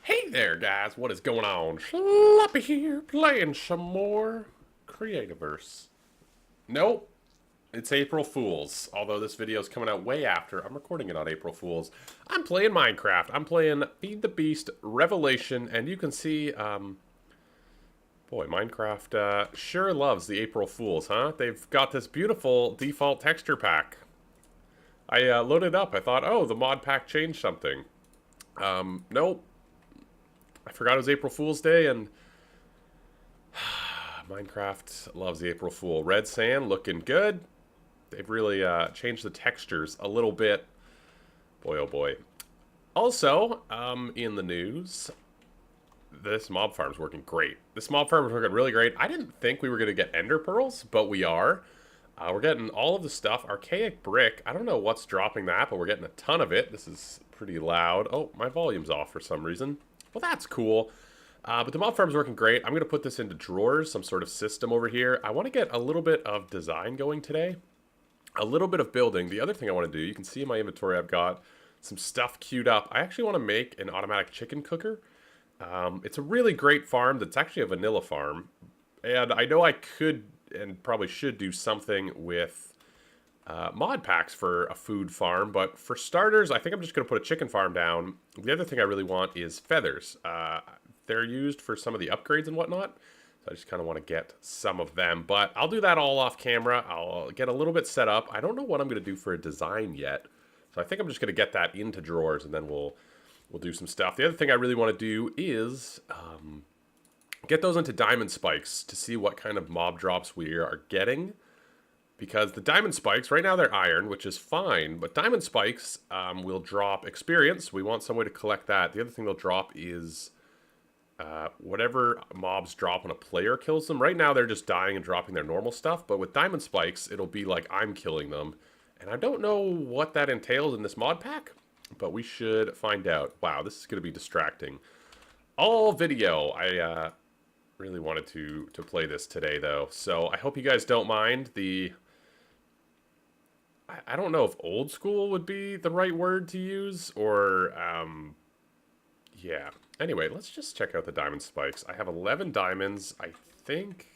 Hey there, guys. What is going on? Sloppy here, playing some more Creativerse. Nope, it's April Fool's. Although this video is coming out way after, I'm recording it on April Fool's. I'm playing Minecraft. I'm playing Feed the Beast Revelation, and you can see, boy, Minecraft sure loves the April Fools, huh? They've got this beautiful default texture pack. I loaded up. I thought, oh, the mod pack changed something. Nope. I forgot it was April Fool's Day, and Minecraft loves the April Fool. Red sand looking good. They've really changed the textures a little bit. Boy, oh boy. Also, in the news, this mob farm's working great. This mob farm is working really great. I didn't think we were going to get ender pearls, but we are. We're getting all of the stuff. Archaic brick. I don't know what's dropping that, but we're getting a ton of it. This is pretty loud. Oh, my volume's off for some reason. Well, that's cool. But the mob farm's working great. I'm going to put this into drawers, some sort of system over here. I want to get a little bit of design going today. A little bit of building. The other thing I want to do, you can see in my inventory I've got some stuff queued up. I actually want to make an automatic chicken cooker. It's a really great farm that's actually a vanilla farm. And I know I could and probably should do something with mod packs for a food farm, but for starters, I think I'm just going to put a chicken farm down. The other thing I really want is feathers. They're used for some of the upgrades and whatnot, so I just kind of want to get some of them, but I'll do that all off camera. I'll get a little bit set up. I don't know what I'm going to do for a design yet, so I think I'm just going to get that into drawers, and then we'll do some stuff. The other thing I really want to do is get those into diamond spikes to see what kind of mob drops we are getting. Because the diamond spikes, right now they're iron, which is fine, but diamond spikes will drop experience. We want some way to collect that. The other thing they'll drop is whatever mobs drop when a player kills them. Right now they're just dying and dropping their normal stuff, but with diamond spikes, it'll be like I'm killing them. And I don't know what that entails in this mod pack, but we should find out. Wow, this is going to be distracting. All video. I really wanted to play this today, though, so I hope you guys don't mind the... I don't know if old school would be the right word to use, or, yeah. Anyway, let's just check out the diamond spikes. I have 11 diamonds. I think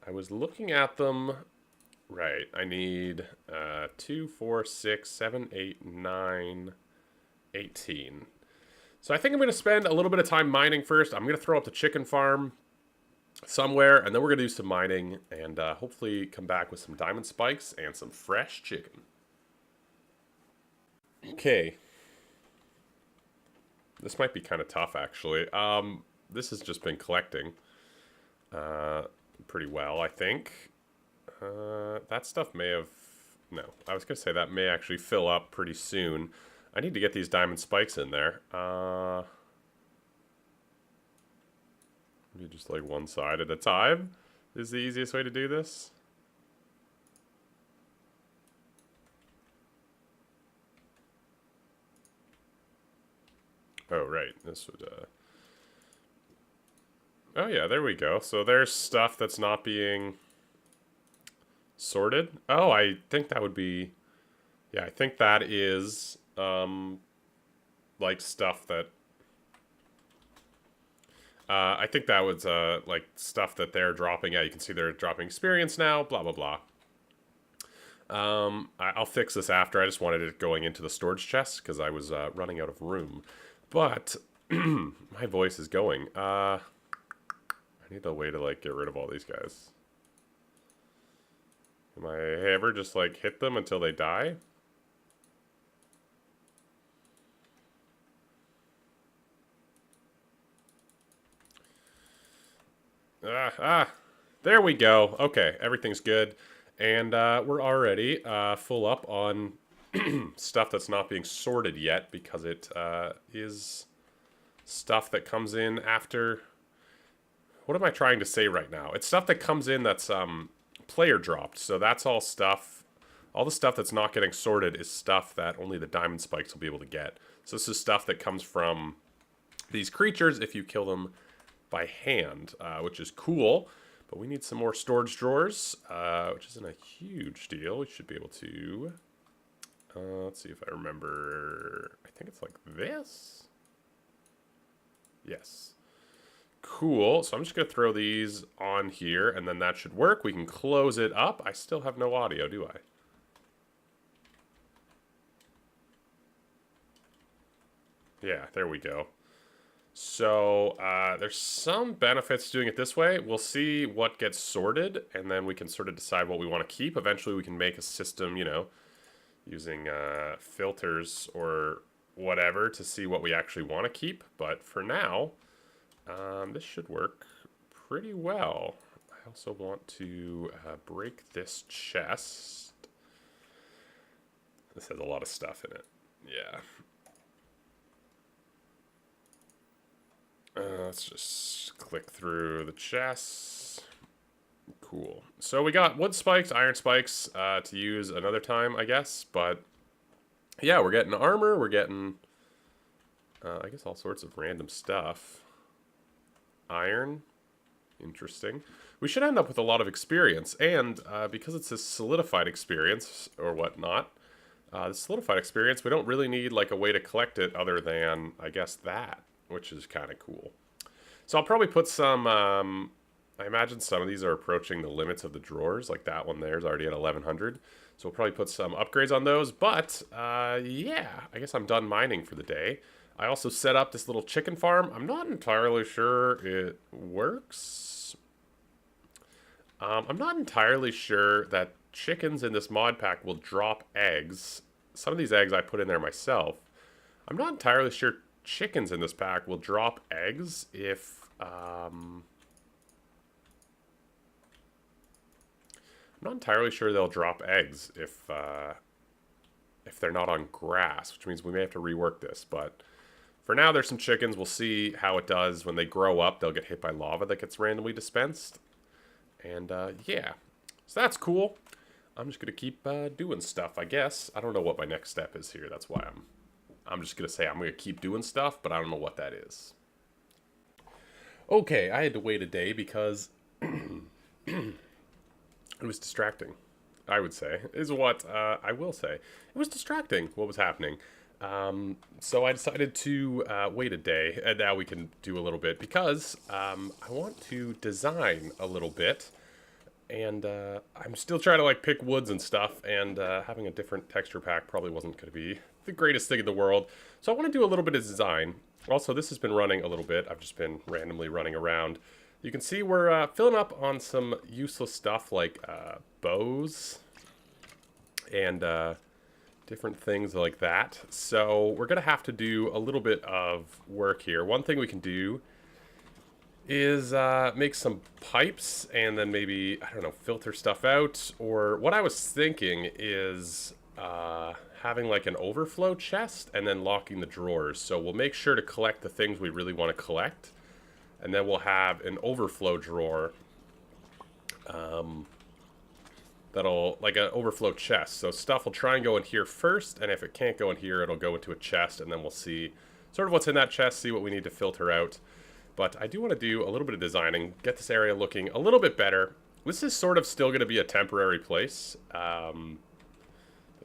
I was looking at them. Right, I need 2, 4, 6, 7, 8, 9, 18. So I think I'm going to spend a little bit of time mining first. I'm going to throw up the chicken farm somewhere, and then we're going to do some mining and hopefully come back with some diamond spikes and some fresh chicken. Okay. This might be kind of tough, actually. This has just been collecting pretty well, I think. That stuff may have... No, I was going to say that may actually fill up pretty soon. I need to get these diamond spikes in there. Maybe just like one side at a time is the easiest way to do this. Oh, right. This would, Oh, yeah, there we go. So there's stuff that's not being sorted. Oh, I think that would be... Yeah, I think that is, like, stuff that... I think that was, like, stuff that they're dropping. Yeah, you can see they're dropping experience now, blah, blah, blah. I'll fix this after. I just wanted it going into the storage chest because I was running out of room. But my voice is going. I need a way to, like, get rid of all these guys. Am I ever just, like, hit them until they die? There we go. Okay, everything's good. And we're already full up on stuff that's not being sorted yet because it is stuff that comes in after... What am I trying to say right now? It's stuff that comes in that's player dropped. So that's all stuff... All the stuff that's not getting sorted is stuff that only the diamond spikes will be able to get. So this is stuff that comes from these creatures if you kill them by hand, which is cool. But we need some more storage drawers, which isn't a huge deal. We should be able to... let's see if I remember... I think it's like this? Yes. Cool. So I'm just going to throw these on here, and then that should work. We can close it up. I still have no audio, do I? Yeah, there we go. So there's some benefits to doing it this way. We'll see what gets sorted, and then we can sort of decide what we want to keep. Eventually we can make a system, you know, using filters or whatever to see what we actually want to keep. But for now, this should work pretty well. I also want to break this chest. This has a lot of stuff in it. Yeah. Let's just click through the chests. Cool. So we got wood spikes, iron spikes to use another time, I guess. But yeah, we're getting armor. We're getting, I guess, all sorts of random stuff. Iron. Interesting. We should end up with a lot of experience. And because it's a solidified experience or whatnot, the solidified experience, we don't really need like a way to collect it other than, I guess, that, which is kind of cool. So I'll probably put some, I imagine some of these are approaching the limits of the drawers, like that one there is already at 1100. So we'll probably put some upgrades on those, but yeah, I guess I'm done mining for the day. I also set up this little chicken farm. I'm not entirely sure it works. I'm not entirely sure that chickens in this mod pack will drop eggs. Some of these eggs I put in there myself. I'm not entirely sure chickens in this pack will drop eggs if I'm not entirely sure they'll drop eggs if they're not on grass, which means we may have to rework this. But for now, there's some chickens. We'll see how it does when they grow up. They'll get hit by lava that gets randomly dispensed. And yeah, so that's cool. I'm just gonna keep doing stuff, I guess. I don't know what my next step is here. That's why I'm just gonna say I'm gonna keep doing stuff, but I don't know what that is. Okay, I had to wait a day because it was distracting, I would say, is what I will say. It was distracting what was happening. So I decided to wait a day, and now we can do a little bit, because I want to design a little bit, and I'm still trying to like pick woods and stuff, and having a different texture pack probably wasn't going to be the greatest thing in the world. So I want to do a little bit of design. Also, this has been running a little bit. I've just been randomly running around. You can see we're filling up on some useless stuff like bows and different things like that. So we're going to have to do a little bit of work here. One thing we can do is make some pipes and then maybe, I don't know, filter stuff out. Or what I was thinking is having like an overflow chest and then locking the drawers. So we'll make sure to collect the things we really want to collect. And then we'll have an overflow drawer that'll, like an overflow chest. So stuff will try and go in here first, and if it can't go in here, it'll go into a chest, and then we'll see sort of what's in that chest, see what we need to filter out. But I do want to do a little bit of designing, get this area looking a little bit better. This is sort of still going to be a temporary place. But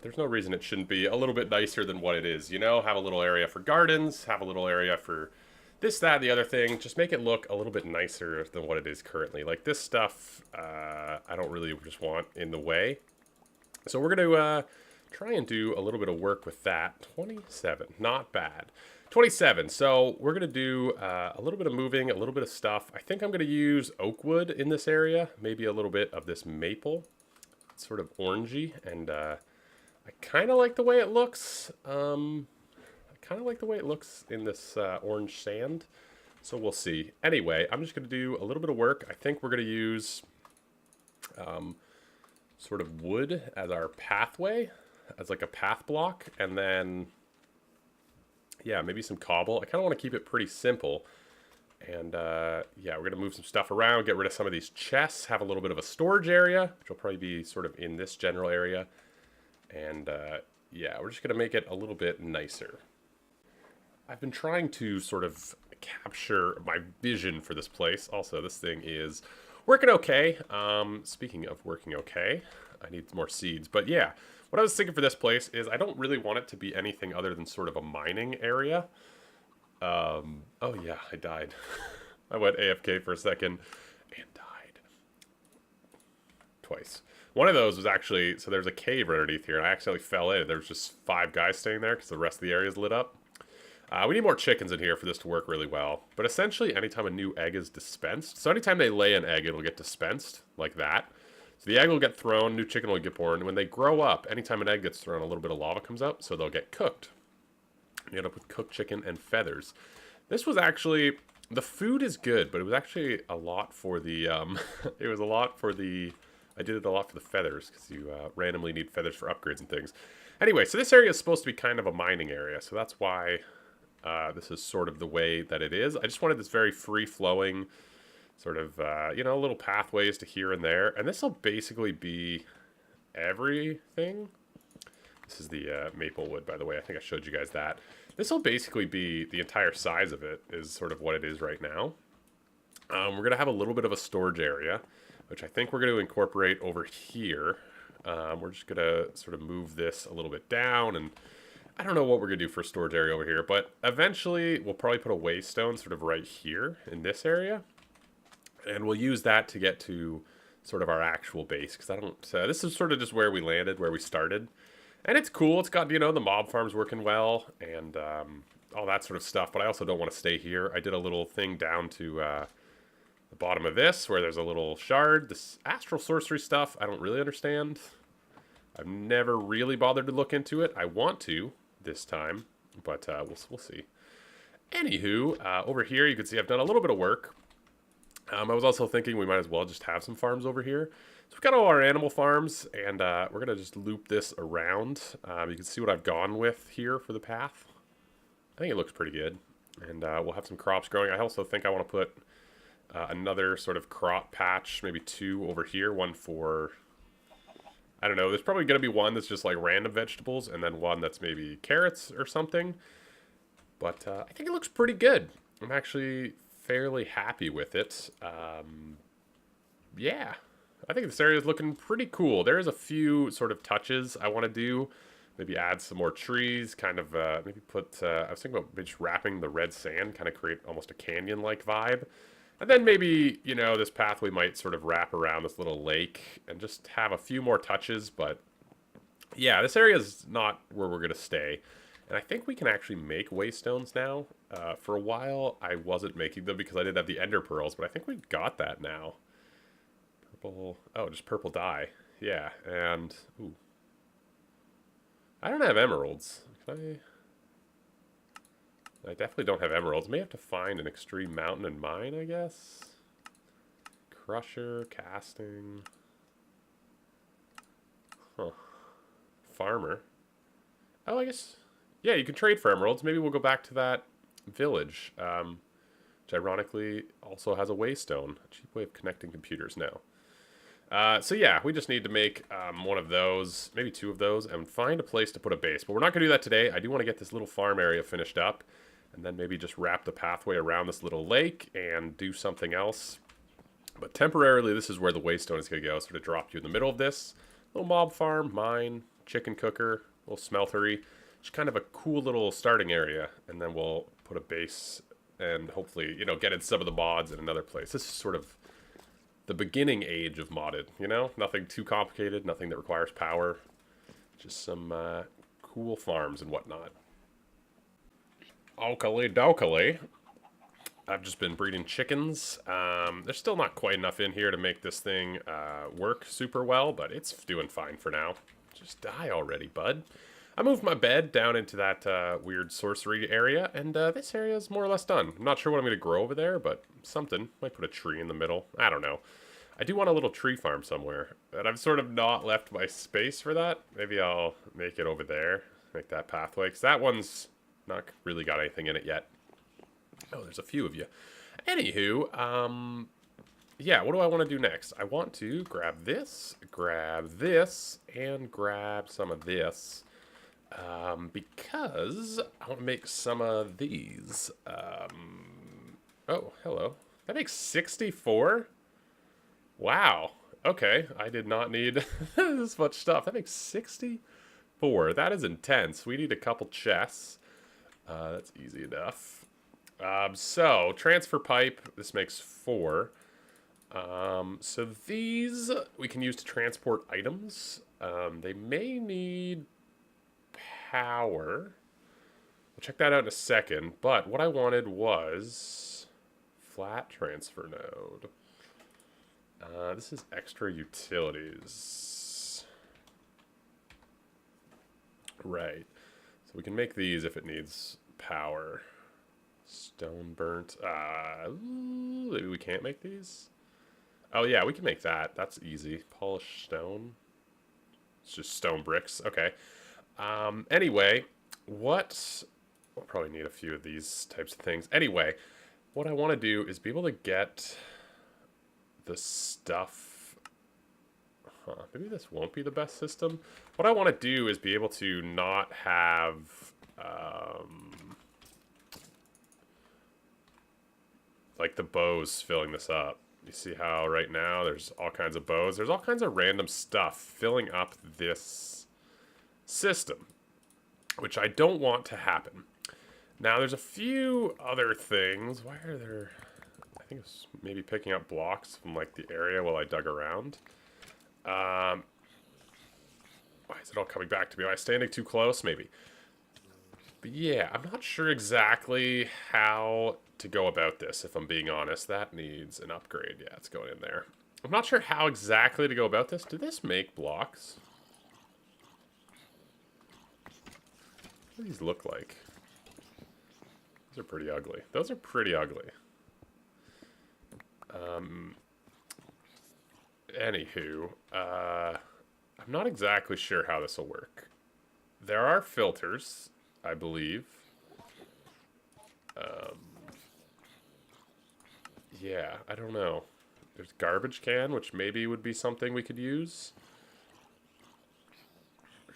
there's no reason it shouldn't be a little bit nicer than what it is, you know? Have a little area for gardens, have a little area for this, that, the other thing. Just make it look a little bit nicer than what it is currently. Like this stuff, I don't really just want in the way. So we're going to try and do a little bit of work with that. 27, not bad. 27, so we're going to do a little bit of moving, a little bit of stuff. I think I'm going to use oak wood in this area. Maybe a little bit of this maple. It's sort of orangey, and I kind of like the way it looks. Kind of like the way it looks in this orange sand, so we'll see. Anyway, I'm just going to do a little bit of work. I think we're going to use sort of wood as our pathway, as like a path block, and then yeah, maybe some cobble. I kind of want to keep it pretty simple, and yeah, we're going to move some stuff around, get rid of some of these chests, have a little bit of a storage area, which will probably be sort of in this general area, and yeah, we're just going to make it a little bit nicer. I've been trying to sort of capture my vision for this place. Also, this thing is working okay. Speaking of working okay, I need more seeds. But yeah, what I was thinking for this place is I don't really want it to be anything other than sort of a mining area. Oh yeah, I died. I went AFK for a second and died. Twice. One of those was actually, so there's a cave right underneath here, and I accidentally fell in. There was just 5 guys staying there because the rest of the area is lit up. We need more chickens in here for this to work really well. But essentially, anytime a new egg is dispensed, so anytime they lay an egg, it'll get dispensed, like that. So the egg will get thrown, new chicken will get born, and when they grow up, anytime an egg gets thrown, a little bit of lava comes up, so they'll get cooked. You end up with cooked chicken and feathers. This was actually, the food is good, but it was actually a lot for the, it was a lot for the, I did it a lot for the feathers, because you randomly need feathers for upgrades and things. Anyway, so this area is supposed to be kind of a mining area, so that's why this is sort of the way that it is. I just wanted this very free-flowing, sort of, you know, little pathways to here and there. And this will basically be everything. This is the maple wood, by the way. I think I showed you guys that. This will basically be the entire size of it is sort of what it is right now. We're going to have a little bit of a storage area, which I think we're going to incorporate over here. We're just going to sort of move this a little bit down, and I don't know what we're going to do for a storage area over here, but eventually we'll probably put a waystone sort of right here in this area. And we'll use that to get to sort of our actual base, because I don't, this is sort of just where we landed, where we started. And it's cool, it's got, you know, the mob farms working well, and all that sort of stuff, but I also don't want to stay here. I did a little thing down to the bottom of this, where there's a little shard. This astral sorcery stuff, I don't really understand. I've never really bothered to look into it. I want to this time, but we'll see. Anywho, over here you can see I've done a little bit of work. I was also thinking we might as well just have some farms over here. So we've got all our animal farms, and we're going to just loop this around. You can see what I've gone with here for the path. I think it looks pretty good. And we'll have some crops growing. I also think I want to put another sort of crop patch, maybe 2 over here. One for, I don't know, there's probably going to be one that's just like random vegetables, and then one that's maybe carrots or something. But I think it looks pretty good. I'm actually fairly happy with it. Yeah, I think this area is looking pretty cool. There's a few sort of touches I want to do. Maybe add some more trees, kind of maybe put, I was thinking about just wrapping the red sand, kind of create almost a canyon-like vibe. And then maybe, you know, this pathway might sort of wrap around this little lake and just have a few more touches. But yeah, this area is not where we're going to stay. And I think we can actually make waystones now. For a while, I wasn't making them because I didn't have the ender pearls, but I think we've got that now. Purple, oh, just purple dye. Yeah, and, ooh. I don't have emeralds. Can I definitely don't have emeralds. May have to find an extreme mountain and mine, I guess. Crusher, casting. Huh. Farmer. Oh, I guess, yeah, you can trade for emeralds. Maybe we'll go back to that village, which ironically also has a waystone. A cheap way of connecting computers now. So yeah, we just need to make one of those, maybe 2 of those, and find a place to put a base. But we're not going to do that today. I do want to get this little farm area finished up, and then maybe just wrap the pathway around this little lake and do something else. But temporarily, this is where the waystone is going to go. Sort of drop you in the middle of this. Little mob farm, mine, chicken cooker, little smeltery. Just kind of a cool little starting area, and then we'll put a base and hopefully, you know, get in some of the mods in another place. This is sort of the beginning age of modded, you know? Nothing too complicated, nothing that requires power. Just some cool farms and whatnot. Okally dokally. I've just been breeding chickens. There's still not quite enough in here to make this thing work super well, but it's doing fine for now. Just die already, bud. I moved my bed down into that weird sorcery area, and this area is more or less done. I'm not sure what I'm going to grow over there, but something. Might put a tree in the middle. I don't know. I do want a little tree farm somewhere, and I've sort of not left my space for that. Maybe I'll make it over there, make that pathway, because that one's not really got anything in it yet. Oh, there's a few of you. Anywho, yeah, what do I want to do next? I want to grab this, and grab some of this. Because I want to make some of these. Oh, hello. That makes 64? Wow. Okay, I did not need this much stuff. That makes 64. That is intense. We need a couple chests. That's easy enough. So, transfer pipe, this makes 4. So these we can use to transport items. They may need power. We'll check that out in a second, but what I wanted was flat transfer node. This is extra utilities. Right. So we can make these if it needs power. Stone burnt. Maybe we can't make these? Oh yeah, we can make that. That's easy. Polished stone. It's just stone bricks. Okay. Anyway, we'll probably need a few of these types of things. Anyway, what I want to do is be able to get the stuff. Maybe this won't be the best system. What I want to do is be able to not have like the bows filling this up. You see how right now there's all kinds of bows. There's all kinds of random stuff filling up this system, which I don't want to happen. Now there's a few other things. Why are there... I think it's maybe picking up blocks from like the area while I dug around. Why is it all coming back to me? Am I standing too close? Maybe. But yeah, I'm not sure exactly how to go about this, if I'm being honest. That needs an upgrade. Yeah, it's going in there. I'm not sure how exactly to go about this. Do this make blocks? What do these look like? Those are pretty ugly. Those are pretty ugly. Anywho, I'm not exactly sure how this will work. There are filters, I believe. Yeah, I don't know. There's garbage can, which maybe would be something we could use.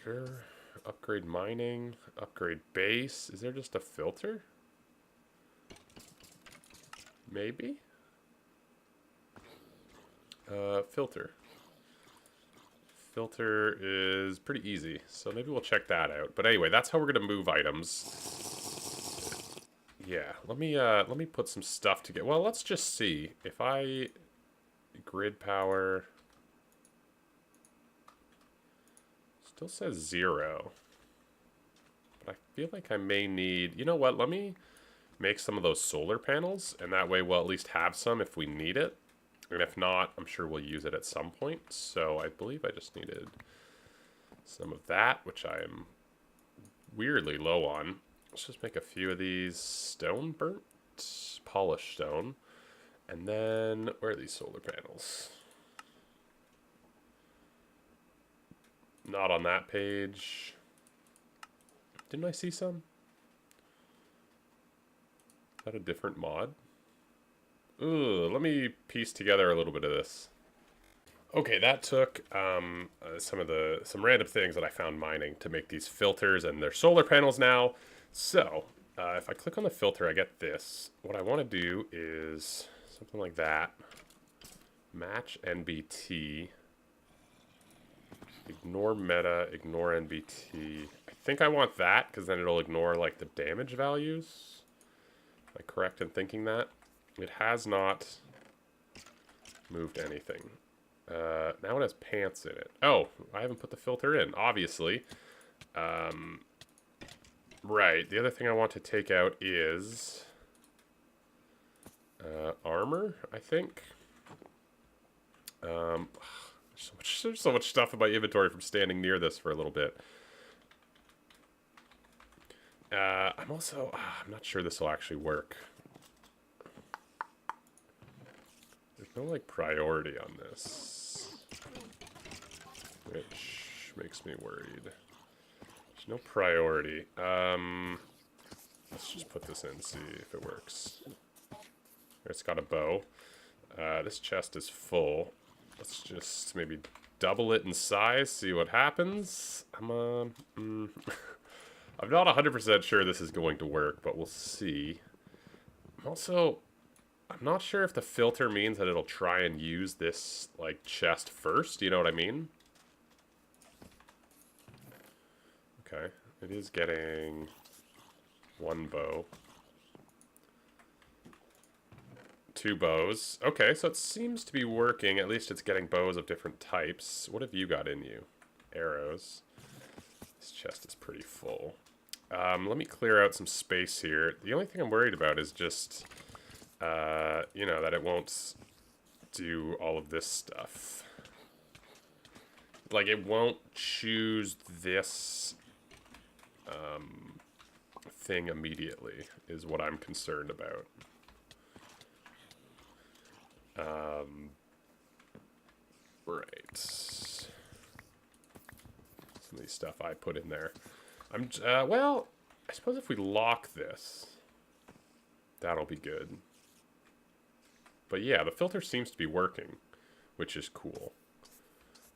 Sure. Upgrade mining. Upgrade base. Is there just a filter? Maybe? Filter. Filter is pretty easy, so maybe we'll check that out. But anyway, that's how we're gonna move items. Yeah, let me put some stuff together. Well, let's just see. If I grid power still says 0. But I feel like I may need, you know what, let me make some of those solar panels, and that way we'll at least have some if we need it. And if not, I'm sure we'll use it at some point. So I believe I just needed some of that, which I am weirdly low on. Let's just make a few of these stone burnt, polished stone. And then, where are these solar panels? Not on that page. Didn't I see some? Is that a different mod? Ooh, let me piece together a little bit of this. Okay, that took some random things that I found mining to make these filters, and they're solar panels now. So, if I click on the filter, I get this. What I want to do is something like that. Match NBT. Ignore meta, ignore NBT. I think I want that, because then it'll ignore like the damage values. Am I correct in thinking that? It has not moved anything. Now it has pants in it. Oh, I haven't put the filter in, obviously. Right, the other thing I want to take out is armor, I think. There's so much stuff in my inventory from standing near this for a little bit. I'm also, I'm not sure this will actually work. There's no, like, priority on this, which makes me worried. There's no priority. Let's just put this in, see if it works. It's got a bow. This chest is full. Let's just maybe double it in size, see what happens. I'm not 100% sure this is going to work, but we'll see. I'm not sure if the filter means that it'll try and use this, like, chest first. You know what I mean? Okay. It is getting one bow. 2 bows. Okay, so it seems to be working. At least it's getting bows of different types. What have you got in you? Arrows. This chest is pretty full. Let me clear out some space here. The only thing I'm worried about is just, you know, that it won't do all of this stuff. Like, it won't choose this thing immediately, is what I'm concerned about. Right. Some of these stuff I put in there. Well, I suppose if we lock this, that'll be good. But yeah, the filter seems to be working, which is cool.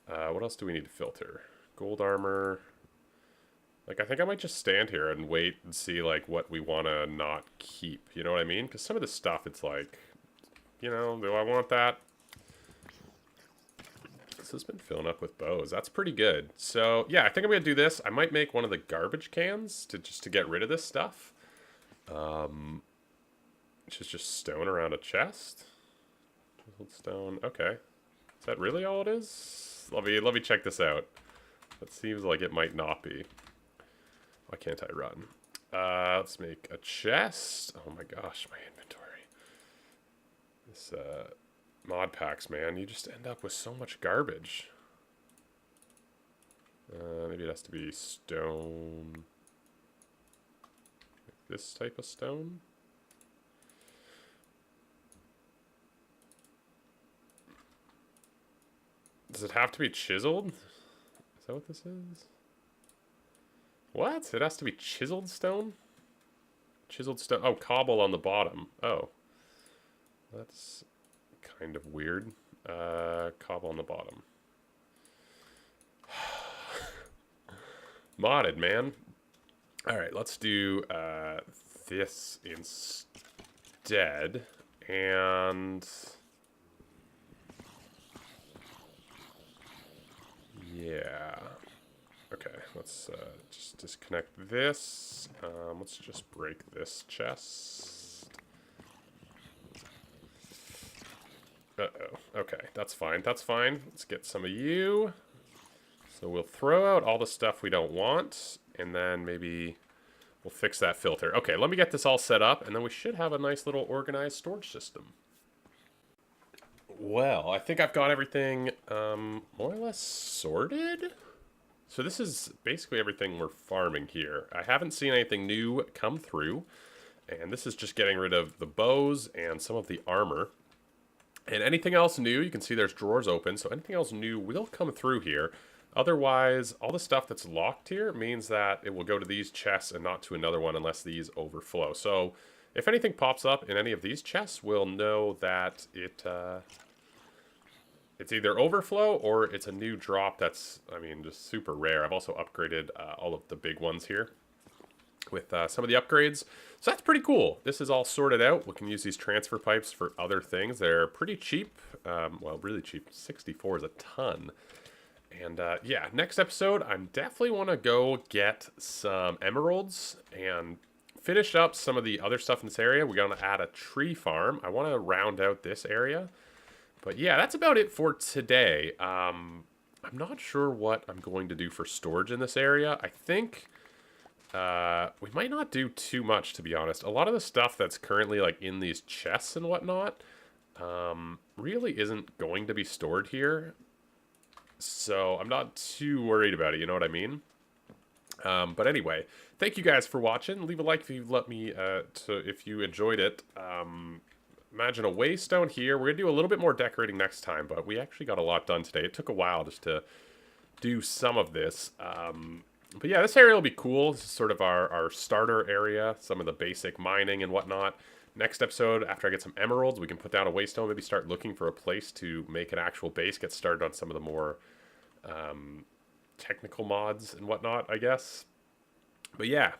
What else do we need to filter? Gold armor. Like, I think I might just stand here and wait and see, like, what we want to not keep. You know what I mean? Because some of this stuff, it's like, you know, do I want that? This has been filling up with bows. That's pretty good. So, yeah, I think I'm going to do this. I might make one of the garbage cans to get rid of this stuff. Which is just stone around a chest. Stone. Okay. Is that really all it is? Let me check this out. That seems like it might not be. Why can't I run? Let's make a chest. Oh my gosh, my inventory. This mod packs, man. You just end up with so much garbage. Maybe it has to be stone. Like this type of stone. Does it have to be chiseled? Is that what this is? What? It has to be chiseled stone? Chiseled stone. Oh, cobble on the bottom. Oh. That's kind of weird. Cobble on the bottom. Modded, man. Alright, let's do this instead. And... yeah. Okay, let's just disconnect this. Let's just break this chest. Uh-oh. Okay, that's fine. That's fine. Let's get some of you. So we'll throw out all the stuff we don't want, and then maybe we'll fix that filter. Okay, let me get this all set up, and then we should have a nice little organized storage system. Well, I think I've got everything more or less sorted. So this is basically everything we're farming here. I haven't seen anything new come through, and this is just getting rid of the bows and some of the armor. And anything else new, you can see there's drawers open, so anything else new will come through here. Otherwise, all the stuff that's locked here means that it will go to these chests and not to another one unless these overflow. So if anything pops up in any of these chests, we'll know that it's either overflow or it's a new drop that's, I mean, just super rare. I've also upgraded all of the big ones here with some of the upgrades. So that's pretty cool. This is all sorted out. We can use these transfer pipes for other things. They're pretty cheap. Well, really cheap. 64 is a ton. And yeah, next episode, I definitely want to go get some emeralds and finish up some of the other stuff in this area. We're going to add a tree farm. I want to round out this area. But yeah, that's about it for today. I'm not sure what I'm going to do for storage in this area. I think we might not do too much, to be honest. A lot of the stuff that's currently like in these chests and whatnot really isn't going to be stored here. So I'm not too worried about it, you know what I mean? But anyway, thank you guys for watching. Leave a like if you if you enjoyed it. Imagine a waystone here. We're going to do a little bit more decorating next time, but we actually got a lot done today. It took a while just to do some of this. But yeah, this area will be cool. This is sort of our starter area, some of the basic mining and whatnot. Next episode, after I get some emeralds, we can put down a waystone, maybe start looking for a place to make an actual base, get started on some of the more technical mods and whatnot, I guess. But yeah,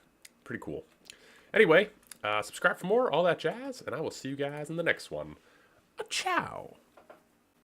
pretty cool. Anyway, subscribe for more, all that jazz, and I will see you guys in the next one. Ciao!